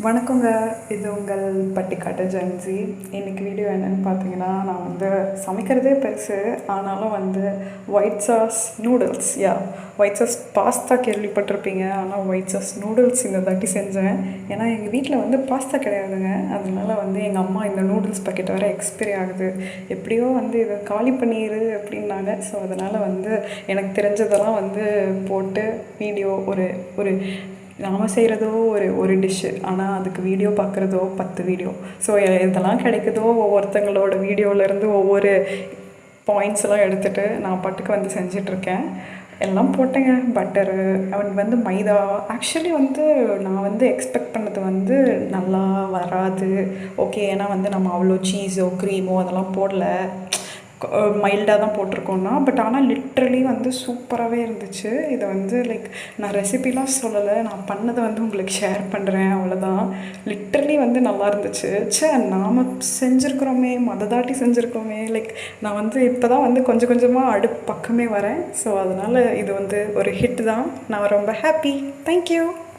வணக்கங்க. இது உங்கள் பட்டிக்காட்டு ஜென்சி. இன்றைக்கி வீடியோ என்னென்னு பார்த்தீங்கன்னா, நான் வந்து சமைக்கிறதே பெருசு. ஆனாலும் வந்து white sauce noodles white sauce pasta கேள்விப்பட்டிருப்பீங்க. ஆனால் ஒயிட் சாஸ் நூடுல்ஸ் இந்த தாட்டி செஞ்சேன். ஏன்னா எங்கள் வீட்டில் வந்து பாஸ்தா கிடையாதுங்க. அதனால வந்து எங்கள் அம்மா இந்த நூடுல்ஸ் பாக்கெட் வேறு எக்ஸ்பைரி ஆகுது, எப்படியோ வந்து இதை காலி பண்ணிடு அப்படின்னாங்க. ஸோ அதனால் வந்து எனக்கு தெரிஞ்சதெல்லாம் வந்து போட்டு வீடியோ ஒரு ஒரு நாம் செய்கிறதோ ஒரு டிஷ்ஷு, ஆனால் அதுக்கு வீடியோ பார்க்குறதோ 10 வீடியோ. ஸோ எதெல்லாம் கிடைக்குதோ ஒவ்வொருத்தங்களோட வீடியோவிலேருந்து ஒவ்வொரு பாயிண்ட்ஸ்லாம் எடுத்துகிட்டு நான் பாட்டுக்கு வந்து செஞ்சிட்ருக்கேன். எல்லாம் போட்டேங்க. பட்டரு வந்து மைதா. ஆக்சுவலி வந்து நான் வந்து எக்ஸ்பெக்ட் பண்ணது வந்து நல்லா வராது. ஓகே, ஏன்னா வந்து நம்ம அவ்வளோ சீஸோ க்ரீமோ அதெல்லாம் போடல, மைல்டாக தான் போட்டிருக்கோன்னா. பட் ஆனால் லிட்ரலி வந்து சூப்பராகவே இருந்துச்சு. இதை வந்து லைக் நான் ரெசிபிலாம் சொல்லலை, நான் பண்ணதை வந்து உங்களுக்கு ஷேர் பண்ணுறேன், அவ்வளோதான். லிட்ரலி வந்து நல்லா இருந்துச்சு. நாம் செஞ்சுருக்குறோமே, தாட்டி செஞ்சுருக்கோமே. லைக் நான் வந்து இப்போ தான் வந்து கொஞ்சம் கொஞ்சமாக அடுப்பு பக்கமே வரேன். ஸோ அதனால் இது வந்து ஒரு ஹிட் தான். நான் ரொம்ப ஹாப்பி. தேங்க்யூ.